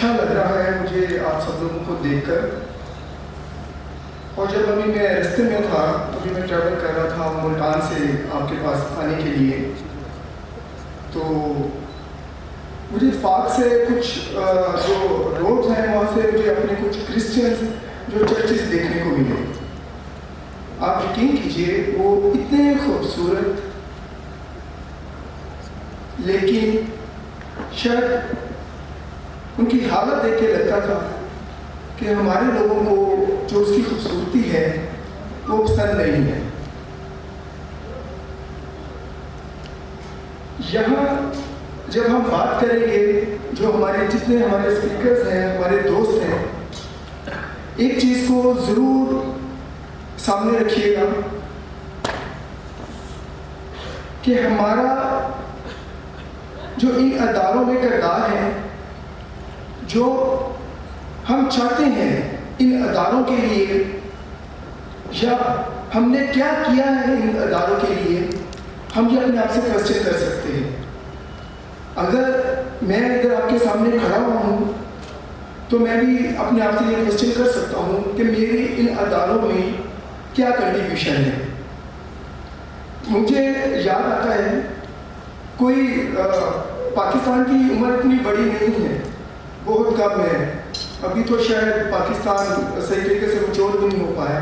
اچھا لگ رہا ہے مجھے آپ سب لوگوں کو دیکھ کر. اور جب ابھی میں رستے میں تھا، ابھی میں ٹریول کر رہا تھا ملتان سے آپ کے پاس آنے کے لیے، تو مجھے اتفاق سے کچھ جو روڈز ہیں وہاں سے مجھے اپنے کچھ کرسچنز جو چرچز دیکھنے کو ملے. آپ یقین کیجئے وہ اتنے خوبصورت، لیکن شاید ان کی حالت دیکھ کے لگتا تھا کہ ہمارے لوگوں کو جو اس کی خوبصورتی ہے وہ پسند نہیں ہے. یہاں جب ہم بات کریں گے، جو جتنے ہمارے اسپیکرز ہیں، ہمارے دوست ہیں، ایک چیز کو ضرور سامنے رکھیے گا کہ ہمارا جو ان اداروں میں کردار ہے، جو ہم چاہتے ہیں ان اداروں کے لیے، یا ہم نے کیا کیا ہے ان اداروں کے لیے، ہم یہ اپنے آپ سے کوسچن کر سکتے ہیں. اگر میں اگر آپ کے سامنے کھڑا ہوا ہوں تو میں بھی اپنے آپ سے یہ کوسچن کر سکتا ہوں کہ میری ان اداروں میں کیا کنٹریبیوشن ہے. مجھے یاد آتا ہے، کوئی پاکستان کی عمر اتنی بڑی نہیں ہے، بہت کم ہے. ابھی تو شاید پاکستان صحیح طریقے سے مچور بھی نہیں ہو پایا،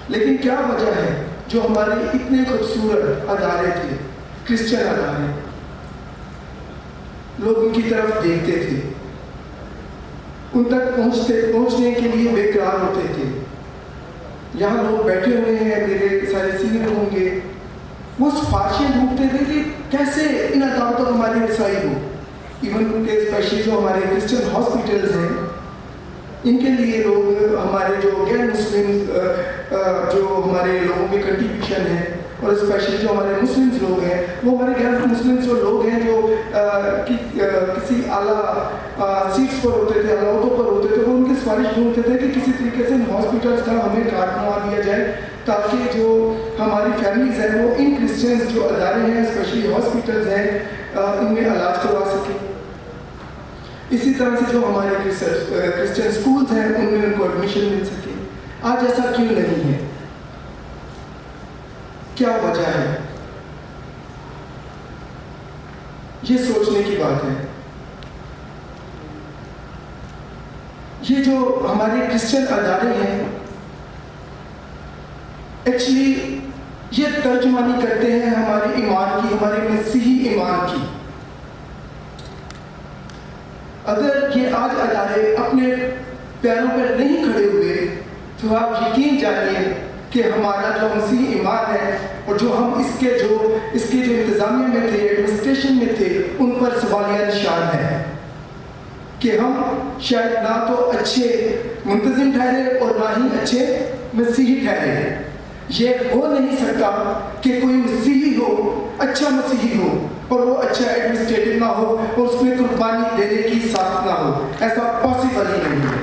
لیکن کیا وجہ ہے جو ہمارے اتنے خوبصورت ادارے تھے، کرسچن ادارے، لوگ ان کی طرف دیکھتے تھے، ان تک پہنچنے کے لیے بے قرار ہوتے تھے. یہاں لوگ بیٹھے ہوئے ہیں، میرے سارے سینئر ہوں گے، وہ سفارشیں ڈھونڈتے تھے کہ کیسے ان اداروں تک ہماری رسائی ہو. ایون کہ اسپیشلی جو ہمارے کرسچن ہاسپٹلز ہیں، ان کے لیے لوگ، ہمارے جو غیر مسلم جو ہمارے لوگوں کے کنٹریبیوشن ہے، اور اسپیشلی جو ہمارے مسلمز لوگ ہیں، وہ ہمارے غیر مسلم جو لوگ ہیں جو کسی اعلیٰ سیٹس پر ہوتے تھے، اعلیٰ عہدوں پر ہوتے تھے، وہ ان کی سفارش ڈھونڈتے تھے کہ کسی طریقے سے ہاسپٹلس کا ہمیں کارڈ بنوا دیا جائے تاکہ جو ہماری فیملیز ہیں وہ ان کرسچنز جو ادارے ہیں، اسپیشلی ہاسپٹلز ہیں، ان میں علاج کروا سکیں. اسی طرح سے جو ہمارے کرسچن اسکولز ہیں ان میں ان کو ایڈمیشن مل سکے. آج ایسا کیوں نہیں ہے؟ کیا وجہ ہے؟ یہ سوچنے کی بات ہے. یہ جو ہمارے کرسچن ادارے ہیں، ایکچولی یہ ترجمانی کرتے ہیں ہمارے ایمان کی، ہمارے مسیحی ایمان کی. اگر یہ آج ادارے اپنے پیروں پر نہیں کھڑے ہوئے تو آپ یقین جانیے کہ ہمارا جو مسیحی ایمان ہے اور جو ہم اس کے جو انتظامیہ میں تھے، ایڈمنسٹریشن میں تھے، ان پر سوالیہ نشان ہے کہ ہم شاید نہ تو اچھے منتظم ٹھہرے اور نہ ہی اچھے مسیحی ٹھہرے. یہ ہو نہیں سکتا کہ کوئی مسیحی ہو، اچھا مسیحی ہو، اور وہ اچھا ایڈمنسٹریٹو نہ ہو اور اس میں قربانی دینے کی ساتھ نہ ہو. ایسا پاسبل ہی نہیں ہے.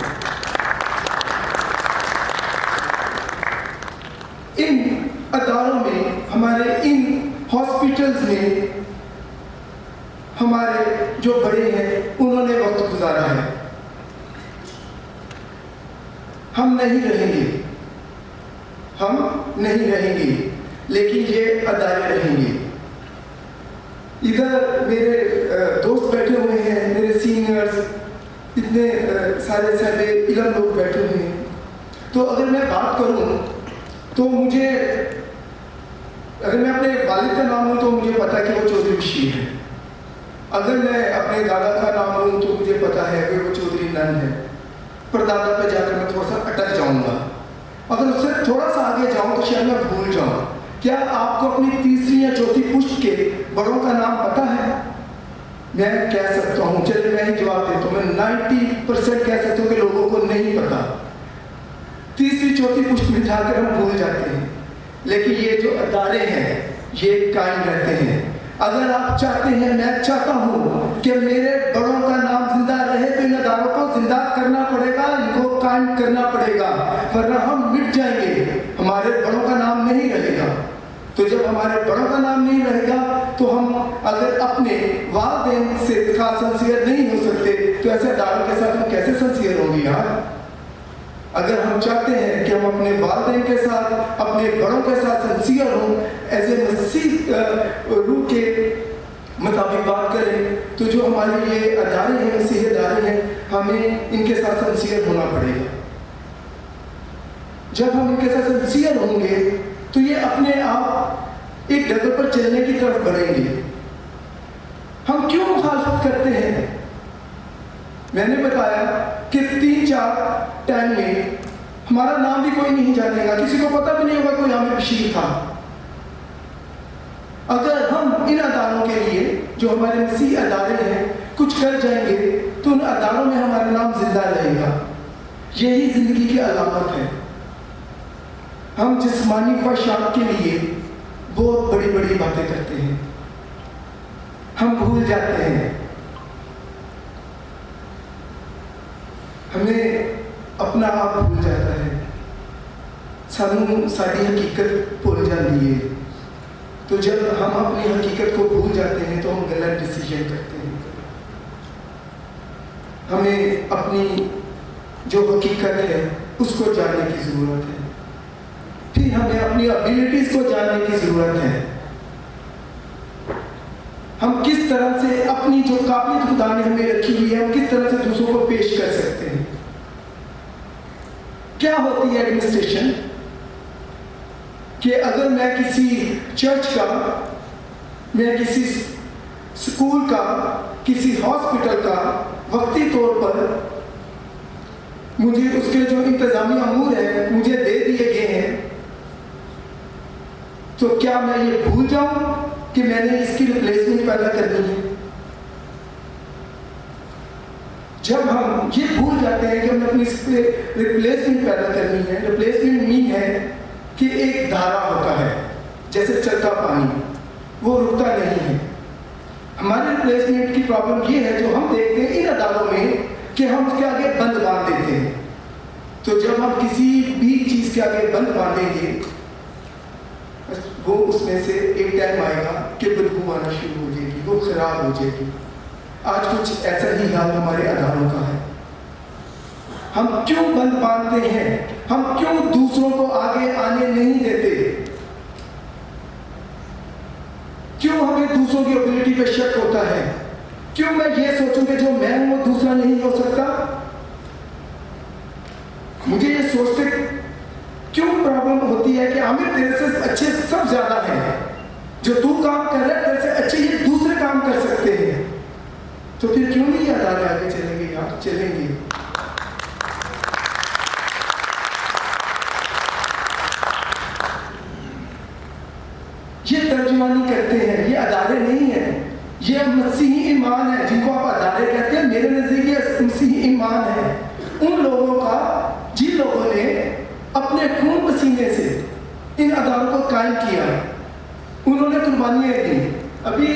ان اداروں میں، ہمارے ان ہاسپٹلز میں ہمارے جو بڑے ہیں انہوں نے وقت گزارا ہے. ہم نہیں رہیں گے، ہم نہیں رہیں گے، لیکن یہ ادارے رہیں گے. ادھر میرے دوست بیٹھے ہوئے ہیں، میرے سینئرز، اتنے سارے علم لوگ بیٹھے ہوئے ہیں. تو اگر میں بات کروں تو مجھے، اگر میں اپنے والد کا نام لوں تو مجھے پتا ہے کہ وہ چودھری بشیر ہے. اگر میں اپنے دادا کا نام لوں تو مجھے پتا ہے کہ وہ چودھری نند ہے. پردادا پہ جا کر میں تھوڑا سا اٹک جاؤں گا. اگر اس سے تھوڑا سا آگے جاؤں تو شاید میں بھول جاؤں. کیا آپ کو اپنی تیسری یا چوتھی پشت کے بڑوں کا نام پتا ہے؟ میں کہہ سکتا ہوں، چلے میں ہی جواب دیتا ہوں، میں 90% کہہ سکتا ہوں کہ لوگوں کو نہیں پتا. تیسری چوتھی پشت میں جا کر ہم بھول جاتے ہیں. لیکن یہ جو ادارے ہیں یہ قائم رہتے ہیں. اگر آپ چاہتے ہیں، میں چاہتا ہوں کہ میرے بڑوں کا نام زندہ رہے تو ان اداروں کو زندہ کرنا پڑے گا، ان کو قائم کرنا پڑے گا، ورنہ ہم مٹ جائیں گے، ہمارے بڑوں کا نام نہیں رہے گا. تو جب ہمارے بڑوں کا نام نہیں رہے گا تو ہم اگر اپنے والدین سے خاص سنسیئر نہیں ہو سکتے تو تو ایسے اداروں کے ساتھ ہم کیسے سنسیئر ہوں گے یار؟ اگر ہم چاہتے ہیں کہ ہم اپنے والدین کے ساتھ، اپنے بڑوں کے ساتھ سنسیئر ہوں، ایز اے مسیح روح کے مطابق بات کریں، تو جو ہمارے یہ ادارے ہیں، مسیحی ادارے ہیں، ہمیں ان کے ساتھ سنسیئر ہونا پڑے گا۔ جب ہم ان کے ساتھ سنسیئر ہوں گے تو یہ اپنے آپ ایک ڈگر پر چلنے کی طرف بڑھیں گے۔ ہم کیوں مخالفت کرتے ہیں؟ میں نے بتایا کہ 3-4 ٹائم میں ہمارا نام بھی کوئی نہیں جانے گا، کسی کو پتہ بھی نہیں ہوگا کوئی عامر بشیر تھا۔ اگر ہم ان اداروں کے لیے جو ہمارے مسیحی ادارے ہیں کچھ کر جائیں گے تو ان اداروں میں ہمارا نام زندہ رہے گا۔ یہی زندگی کی علامت ہے۔ ہم جسمانی خواہشات کے لیے بہت بڑی بڑی باتیں کرتے ہیں، ہم بھول جاتے ہیں، ہمیں اپنا آپ بھول جاتا ہے، سانوں ساری حقیقت بھول جاتی ہے۔ تو جب ہم اپنی حقیقت کو بھول جاتے ہیں تو ہم غلط ڈیسیژن کرتے ہیں۔ ہمیں اپنی جو حقیقت ہے اس کو جاننے کی ضرورت ہے، پھر ہمیں اپنی ابیلٹیز کو جاننے کی ضرورت ہے۔ ہم کس طرح سے اپنی جو قابلیت خدا نے ہمیں رکھی ہوئی ہے ہم کس طرح سے دوسروں کو پیش کر سکتے ہیں۔ کیا ہوتی ہے ایڈمنسٹریشن؟ کہ اگر میں کسی چرچ کا، میں کسی اسکول کا، کسی ہاسپٹل کا وقتی طور پر مجھے اس کے جو انتظامی امور ہیں مجھے دے دیے گئے ہیں، تو کیا میں یہ بھول جاؤں کہ میں نے اس کی ریپلیسمنٹ پیدا کرنی ہے؟ جب ہم یہ بھول جاتے ہیں کہ ہم نے اپنی اس پہ ریپلیسمنٹ پیدا کرنی ہے، ریپلیسمنٹ مین ہے کہ ایک دھارا ہوتا ہے جیسے چلتا پانی، وہ رکتا نہیں ہے۔ ہماری ریپلیسمنٹ کی پرابلم یہ ہے جو ہم دیکھتے ہیں ان اداروں میں کہ ہم اس کے آگے بند باندھ دیتے ہیں۔ تو جب ہم کسی بھی چیز کے آگے بند باندھیں گے وہ اس میں سے ایک ٹائم آئے گا کہ بدبو آنا شروع ہو جائے گی، وہ خراب ہو جائے گی۔ آج کچھ ایسا ہی حال ہمارے اداروں کا ہے۔ ہم کیوں بند باندھتے ہیں؟ ہم کیوں دوسروں کو آگے آنے نہیں دیتے؟ کیوں ہمیں دوسروں کی ابیلٹی پہ شک ہوتا ہے؟ کیوں میں یہ سوچوں کہ جو میں ہوں وہ دوسرا نہیں ہو سکتا؟ مجھے یہ سوچتے کیوں پرابلم ہوتی ہے کہ عامر تیرے سے اچھے سب زیادہ ہیں، جو تو کام کر رہا ہے تیرے سے اچھے یہ دوسرے کام کر سکتے ہیں، تو پھر کیوں نہیں ادارے آگے چلیں گے یار؟ چلیں گے۔ یہ ترجمانی کرتے ہیں، یہ ادارے نہیں ہیں، یہ مسیحی ایمان ہے جن کو آپ ادارے کہتے ہیں۔ میرے نزدیک یہ مسیحی ایمان ہے ان لوگوں کا جن لوگوں نے اپنے خون پسینے سے ان اداروں کو قائم کیا، انہوں نے قربانیاں دی۔ ابھی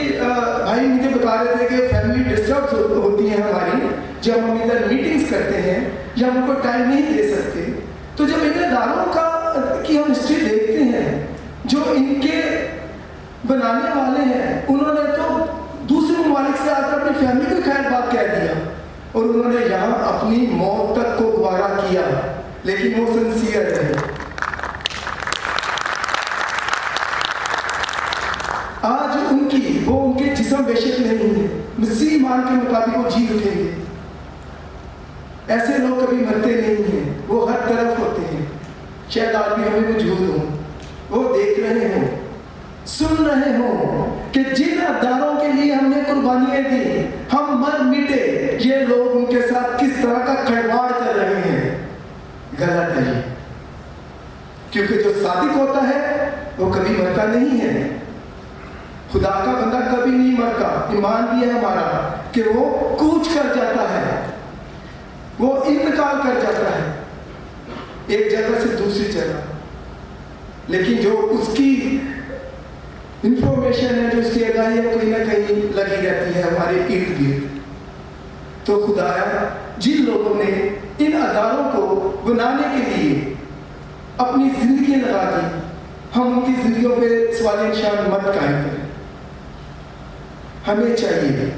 بھائی مجھے بتا رہے تھے کہ فیملی ڈسٹربس ہوتی ہیں ہماری جب ہم ادھر میٹنگز کرتے ہیں یا ہم کو ٹائم نہیں دے سکتے، تو جب ان اداروں کی ہم ہسٹری دیکھتے ہیں جو ان کے بنانے والے ہیں انہوں نے تو دوسرے ممالک سے آ کر اپنی فیملی کو خیر بات کہہ دیا اور انہوں نے یہاں اپنی موت تک کو گوارا کیا، لیکن وہ سنسیئر رہے۔ آج ان کے جسم بے شک نہیں ہے، مسیح ایمان کے مطابق وہ جی اٹھیں گے۔ ایسے لوگ کبھی مرتے نہیں ہیں، وہ ہر طرف ہوتے ہیں۔ شاید آدمی ہمیں موجود ہوں، وہ دیکھ رہے ہوں، سن رہے ہوں کہ جن اداروں کے لیے ہم نے قربانیاں دی ہم مر مٹے، یہ لوگ ان کے ساتھ کس طرح کا کھلواڑ کر رہے ہیں۔ غلط ہے یہ، کیونکہ جو صادق ہوتا ہے وہ کبھی مرتا نہیں ہے۔ خدا کا بندہ کبھی نہیں مرتا۔ ایمان بھی ہے ہمارا کہ وہ کوچ کر جاتا ہے، وہ انتقال کر جاتا ہے ایک جگہ سے دوسری جگہ، لیکن جو اس کی انفارمیشن ہے، جو اس کی آگاہی ہے، کہیں نہ کہیں لگی رہتی ہے ہمارے ارد گرد۔ تو خدایا جن لوگوں نے ان اداروں کو بنانے کے لیے اپنی زندگی لگا دی، ہم ان کی زندگیوں پہ سوال نشان مت قائم کریں۔ ہمیں چاہیے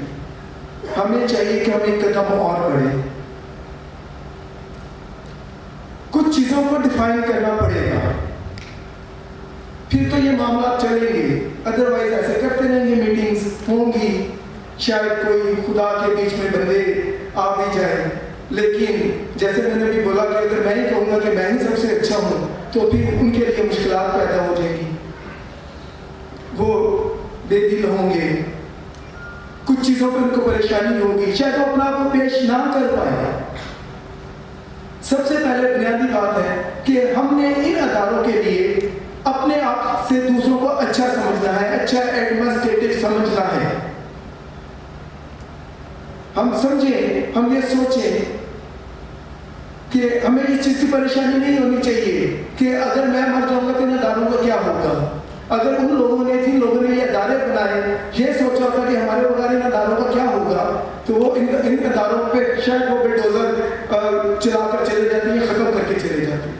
ہمیں چاہیے کہ ہم ایک قدم اور بڑھیں. کچھ چیزوں کو ڈیفائن کرنا پڑے گا, پھر تو یہ معاملات چلیں گے. ادروائز ایسے کرتے رہیں گے, میٹنگز ہوں گی, شاید کوئی خدا کے بیچ میں بندے آ بھی جائیں, لیکن جیسے میں نے بھی بولا کہ اگر میں ہی کہوں گا کہ میں ہی سب سے اچھا ہوں تو پھر ان کے لیے مشکلات پیدا ہو جائیں گی. وہ بے دل ہوں گے, کچھ چیزوں پر ان کو پریشانی ہوگی, شاید وہ اپنا آپ کو پیش نہ کر پائے. سب سے پہلے بنیادی بات ہے کہ ہم نے ان اداروں کے لیے اپنے آپ سے دوسروں کو اچھا سمجھنا ہے, اچھا ایڈمنسٹریٹو سمجھنا ہے. ہم سمجھیں, ہم یہ سوچیں کہ ہمیں اس چیز کی پریشانی نہیں ہونی چاہیے کہ اگر میں مر جاؤں گا تو ان اداروں کا کیا ہوگا. اگر ان لوگوں نے, جن لوگوں نے یہ ادارے بنائے, یہ سوچا ہوتا کہ ہمارے بغیر ان اداروں کا کیا ہوگا, تو وہ ان اداروں پہ شاید وہ بلڈوزر چلا کر چلے جاتے ہیں, ختم کر کے چلے جاتے ہیں.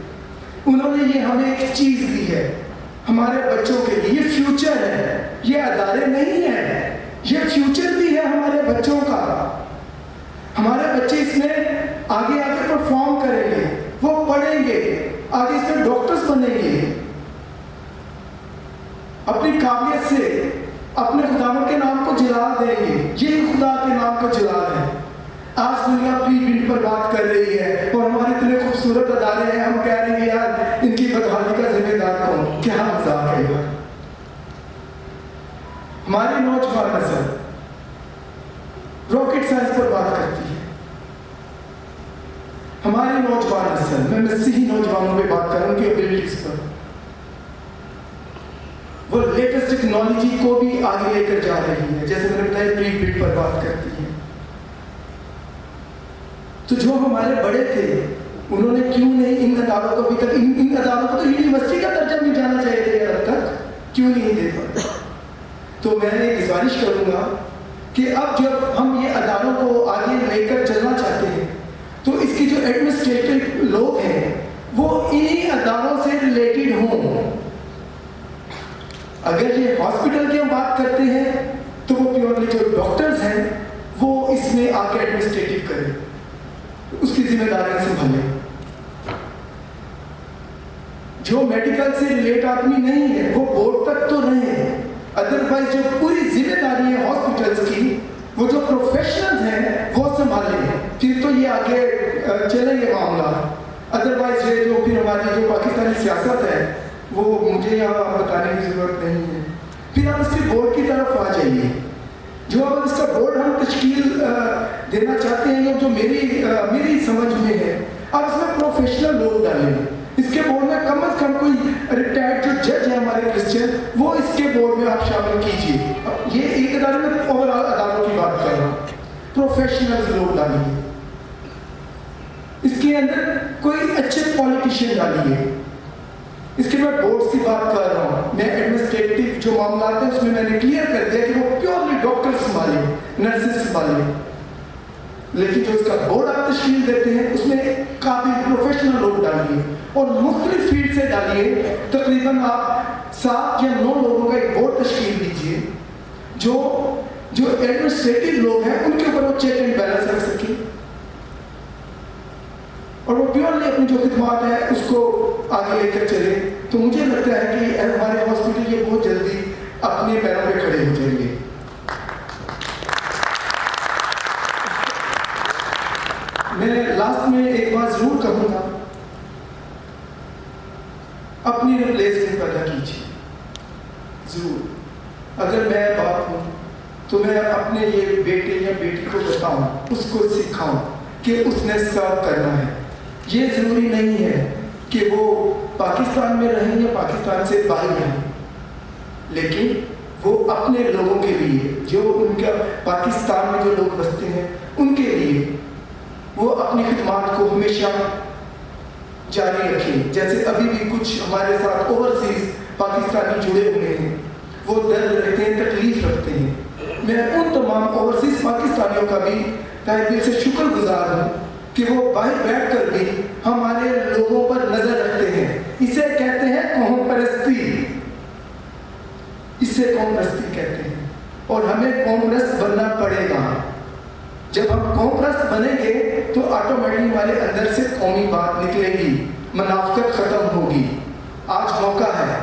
انہوں نے یہ ہمیں ایک چیز دی ہے ہمارے بچوں کے لیے, یہ فیوچر ہے, یہ ادارے نہیں ہیں, یہ فیوچر بھی ہے ہمارے بچوں کا. ہمارے بچے اس میں آگے آگے پرفارم کریں گے, وہ پڑھیں گے, آگے اس میں ڈاکٹرز بنیں گے, اپنی قابلیت سے اپنے خداوند کے نام کو جلال دیں گے. یہ خدا کے نام کا جلال ہے. آج دنیا پری پرنٹ پر بات کر رہی ہے اور ہمارے اتنے خوبصورت ادارے ہیں, ہم کہہ رہے ہیں یار ان کی بدحالی کا ذمہ دار کون, کیا مذاق ہے یار. ہماری نوجوان نسل راکٹ سائنس پر بات کرتی ہے. ہماری نوجوان نسل, میں مسیحی نوجوانوں پہ بات کر رہا ہوں, ان کی ایبلٹیز پر, وہ لیٹسٹ ٹیکنالوجی کو بھی آگے لے کر جا رہی ہے. جیسے میں نے بتایا پری پرنٹ پر بات کرتی ہے. تو جو ہمارے بڑے تھے انہوں نے کیوں نہیں ان اداروں کو ابھی تک, ان اداروں کو تو یونیورسٹی کا درجہ مل جانا چاہیے تھا اب تک, کیوں نہیں دے پائے. تو میں ایک گزارش کروں گا کہ اب جب ہم یہ اداروں کو آگے لے کر چلنا چاہتے ہیں تو اس کی جو ایڈمنسٹریٹو لوگ ہیں وہ انہی اداروں سے ریلیٹڈ ہوں. اگر یہ ہاسپٹل کی ہم بات کرتے ہیں تو وہ پیورلی جو ڈاکٹرز ہیں وہ اس میں آ کے ایڈمنسٹریٹو کریں, اس کی ذمہ داریاں سنبھالیں. جو میڈیکل سے ریلیٹ آدمی نہیں ہے وہ بورڈ تک تو رہیں, ادروائز جو پوری ذمہ داری ہے ہاسپٹلس کی وہ جو پروفیشنلز ہیں وہ سنبھالیں, پھر تو یہ آگے چلیں گے معاملات. ادروائز یہ جو پھر ہماری جو پاکستانی سیاست ہے وہ مجھے یہاں بتانے کی ضرورت نہیں ہے. پھر ہم اس کے بورڈ کی طرف آ جائیے. جو اب اس کا بورڈ ہم تشکیل دینا چاہتے ہیں, جو میری سمجھ میں ہے, اب اس میں پروفیشنل لوگ ڈالیں. اس کے بورڈ میں کم از کم کوئی ریٹائرڈ جو جج ہے ہمارے کرسچن, وہ اس کے بورڈ میں آپ شامل کیجیے. یہ ایک ادارے میں اوور آل اداروں کی بات کر رہا ہوں. پروفیشنل لوگ ڈالیے, اس کے اندر کوئی اچھے پالیٹیشین ڈالیے. اس کے میں بورڈز کی بات کر رہا ہوں, میں ایڈمنسٹریٹو جو معاملات ہیں اس میں نے کلیئر کر دیا کہ وہ پیورلی ڈاکٹر سنبھالیں, نرسز سنبھالیں. لیکن جو اس کا بورڈ آپ تشکیل دیتے ہیں اس میں قابل پروفیشنل لوگ ڈالیے اور مختلف فیلڈ سے ڈالیے. تقریباً آپ 7 یا 9 لوگوں کا ایک بورڈ تشکیل دیجیے جو ایڈمنسٹریٹو لوگ ہیں ان کے اوپر وہ چیک اینڈ بیلنس رکھ سکیں اور وہ پیورلی اپنی جو خدمات ہیں اس کو آگے لے کر چلے. تو مجھے لگتا ہے کہ ہمارے ہاسپٹل یہ بہت جلدی اپنے پیروں پہ کھڑے ہو جائیں گے. میں لاسٹ میں ایک بات ضرور کہوں گا, اپنی ریپلیسمنٹ پیدا کیجیے ضرور. اگر میں باپ ہوں تو میں اپنے یہ بیٹے یا بیٹی کو بتاؤں, اس کو سکھاؤں کہ اس نے سرو کرنا ہے. یہ ضروری نہیں ہے کہ وہ پاکستان میں رہیں یا پاکستان سے باہر رہیں, لیکن وہ اپنے لوگوں کے لیے, جو ان کا پاکستان میں جو لوگ بستے ہیں ان کے لیے وہ اپنی خدمات کو ہمیشہ جاری رکھیں. جیسے ابھی بھی کچھ ہمارے ساتھ اوورسیز پاکستانی جڑے ہوئے ہیں, وہ درد رہتے ہیں, تکلیف رکھتے ہیں. میں ان تمام اوورسیز پاکستانیوں کا بھی تہہ دل سے شکر گزار ہوں کہ وہ باہر بیٹھ کر بھی ہمارے لوگوں پر نظر رکھتے ہیں. اسے کہتے ہیں قوم پرستی, اسے قوم پرستی کہتے ہیں, اور ہمیں قوم پرست بننا پڑے گا. بنیں گے تو آٹومیٹکلی ہمارے اندر سے قومی بات نکلے گی, منافقت ختم ہوگی. آج موقع ہے,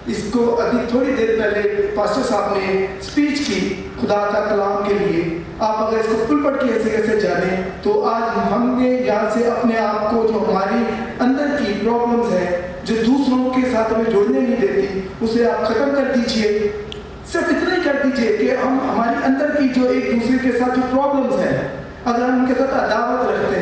اس کو ابھی تھوڑی دیر پہلے پاسٹر صاحب نے اسپیچ کی خدا کا کلام کے لیے. آپ اگر اس کو پلپٹ کی حیثیت سے جانیں تو آج ہم نے یہاں سے اپنے آپ کو, جو ہماری اندر کی پرابلمز ہیں جو دوسروں کے ساتھ ہمیں جوڑنے نہیں دیتی, اسے آپ ختم کر دیجئے. صرف اتنا ہی کر دیجئے کہ ہم ہماری اندر کی جو ایک دوسرے کے ساتھ جو پرابلمز ہیں, اگر ہم ان کے ساتھ عداوت رکھتے